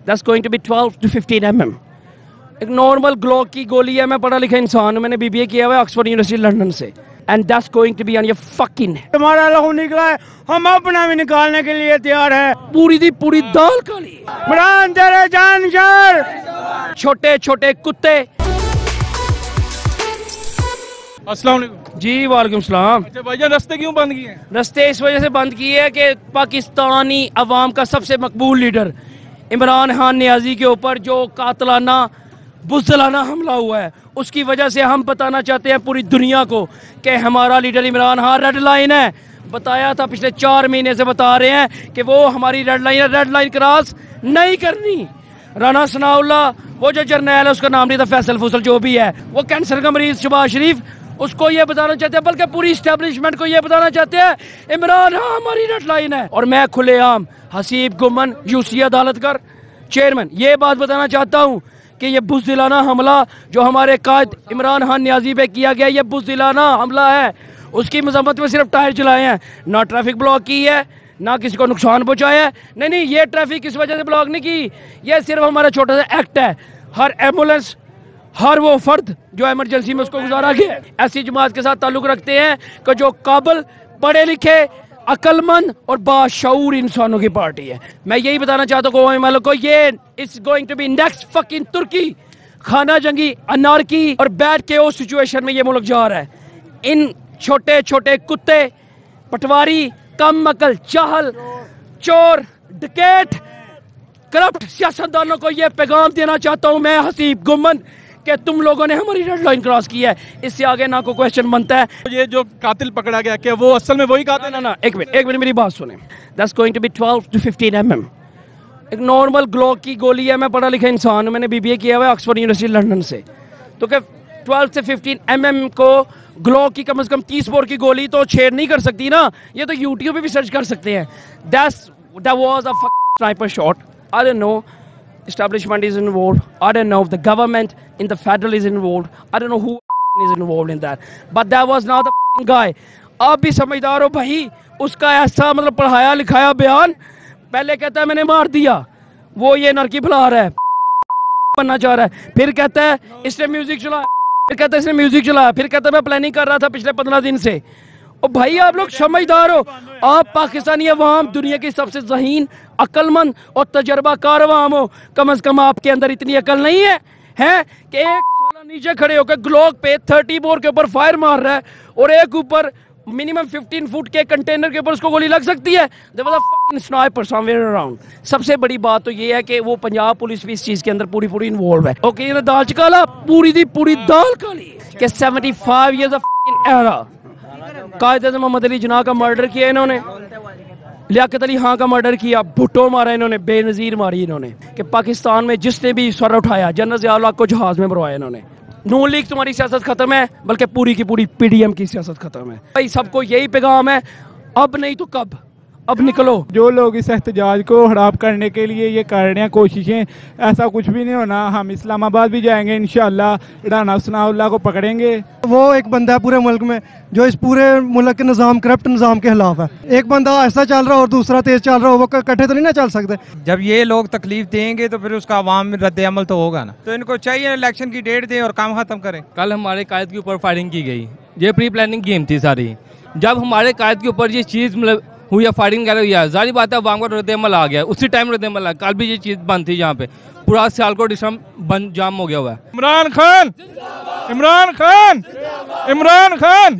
That's going to be 12 to 15 mm। एक normal Glock की गोली है। मैं पढ़ा लिखा इंसान हूं, मैंने बीबीए किया हुआ है ऑक्सफोर्ड यूनिवर्सिटी लंदन से। And that's going to be on your fucking. तुम्हारा लहू निकला है, हम अपना भी निकालने के लिए तैयार है। पूरी दी पूरी दाल काली। इमरान तेरे जानशर, छोटे छोटे कुत्ते। अस्सलाम वालेकुम जी वालेकुम सलाम। अच्छा भाईजान, रास्ते क्यों बंद किए हैं? रास्ते इस वजह से बंद किए हैं कि पाकिस्तानी अवाम का सबसे मकबूल लीडर इमरान खान नियाजी के ऊपर जो कातलाना बुज़दिलाना हमला हुआ है, उसकी वजह से हम बताना चाहते हैं पूरी दुनिया को कि हमारा leader Imran Khan red line है। बताया था, पिछले 4 महीने से बता रहे हैं कि वो हमारी रेड लाइन है, रेड लाइन क्रॉस नहीं करनी। राना सनाउल्लाह, वो जो जर्नैल है उसका नाम नहीं था, फैसल फुसल जो भी है, वो कैंसर का मरीज शहबाज शरीफ, उसको ये बताना चाहते हैं, बल्कि पूरी इस्टेब्लिशमेंट को ये बताना चाहते हैं इमरान खान हमारी रेड लाइन है। और मैं खुलेआम हसीब गुमन यूसी अदालत का चेयरमैन ये बात बताना चाहता हूँ कि ये बुज़दिलाना हमला जो हमारे कायद इमरान खान नियाजी पे किया गया, ये बुज़दिलाना हमला है। उसकी मजम्मत में सिर्फ टायर चलाए हैं, ना ट्रैफिक ब्लॉक की है, ना किसी को नुकसान पहुंचाया है। नहीं, ये ट्रैफिक इस वजह से ब्लॉक नहीं की, ये सिर्फ हमारा छोटा सा एक्ट है। हर एम्बुलेंस, हर वो फर्द जो इमरजेंसी में उसको गुजारा गया ऐसी जमात के साथ ताल्लुक रखते हैं कि जो काबिल, पढ़े लिखे, अक्लमंद और बाशऊर इंसानों की पार्टी है। मैं यही बताना चाहता हूँ को, ये it's going to be next fucking तुर्की, खाना जंगी, अनारकी और बैड केओस सिचुएशन में ये मुल्क जा रहा है। इन छोटे छोटे कुत्ते, पटवारी, कम अकल, चाहल, चोर, डकैत, करप्ट सियासतदानों को ये पैगाम देना चाहता हूँ मैं हसीब गुमन कि तुम लोगों ने हमारी रेड लाइन क्रॉस की है। इससे आगे ना कोई क्वेश्चन बनता है। ये जो कातिल पकड़ा गया, क्या वो असल में वही कातिल? ना, एक मिनट मेरी बात सुने। That's going to be 12 to 15 mm। एक नॉर्मल ग्लॉक की गोली है। मैं पढ़ा लिखा इंसान हूं, मैंने बीबीए किया हुआ है ऑक्सफोर्ड यूनिवर्सिटी लंदन से। तो क्या 12 से 15 mm को ग्लॉक की कम से कम 30 बोर की गोली तो छेड़ नहीं कर सकती ना। ये तो यूट्यूब पे भी सर्च कर सकते हैं। that was a sniper shot। I don't know establishment is involved, I don't know if the government in the federal is involved, I don't know who is involved in that, but that was not the guy। आप भी समझदार हो भाई, उसका ऐसा मतलब पढ़ाया लिखाया बयान, पहले कहता है मैंने मार दिया, वो ये नरकी फैला रहा है, बनना चाह रहा है, फिर कहता है इसने म्यूजिक चलाया, फिर कहता है इसने म्यूजिक चलाया, फिर कहता है मैं प्लानिंग कर रहा था पिछले 15 दिन से। और भाई आप लोग समझदार हो, आप पाकिस्तानी अवाम दुनिया की सबसे ज़हीन, अक्लमंद और तजर्बाकार अवाम हो। कम से कम आपके अंदर इतनी अकल नहीं है, कि एक साला नीचे खड़े होकर ग्लॉक पे 30 बोर के ऊपर फायर मार रहा है और एक ऊपर मिनिमम 15 फुट के कंटेनर के ऊपर उसको गोली लग सकती है। There was a fucking sniper somewhere around। सबसे बड़ी बात तो ये है कि वो पंजाब पुलिस भी इस चीज के अंदर पूरी इन्वॉल्व है। ओके, ये दाल चकाला पूरी दी पूरी दाल काली कि 75 years of era कायद आज़म मोहम्मद अली जिन्ना का मर्डर किया इन्होंने, लियाकत अली खां का मर्डर किया, भुट्टो मारा इन्होंने, बेनजीर मारी इन्होंने, कि पाकिस्तान में जिसने भी सर उठाया जनरल ज़िया को जहाज में मरवाया इन्होंने। नून लीग तुम्हारी सियासत खत्म है, बल्कि पूरी की पूरी पीडीएम की सियासत खत्म है। भाई सबको यही पैगाम है, अब नहीं तो कब, अब निकलो। जो लोग इस एहतजाज को हड़प करने के लिए ये कर रहे हैं कोशिशें, ऐसा कुछ भी नहीं होना। हम इस्लामाबाद भी जाएंगे इंशाअल्लाह, राना सनाउल्लाह को पकड़ेंगे। वो एक बंदा है पूरे मुल्क में जो इस पूरे मुल्क के निज़ाम, करप्ट निज़ाम के खिलाफ है। एक बंदा ऐसा चल रहा हो और दूसरा तेज चल रहा हो, वो इकट्ठे तो नहीं ना चल सकते। जब ये लोग तकलीफ देंगे तो फिर उसका अवाम में रद्द अमल तो होगा ना। तो इनको चाहिए इलेक्शन की डेट दें और काम खत्म करें। कल हमारे कायद के ऊपर फायरिंग की गई, ये प्री प्लानिंग गेम थी सारी। जब हमारे कायद के ऊपर ये चीज़ मतलब हुई, फायरिंग वगैरह हुई है, जारी बात है अवाम का रद्द-ए-अमल आ गया, उसी टाइम रद्द-ए-अमल आ। कल भी ये चीज़ बंद थी, यहाँ पे पूरा सियालकोट डिस्ट्रिक्ट बंद जाम हो गया हुआ है। इमरान खान, इमरान खान, इमरान खान।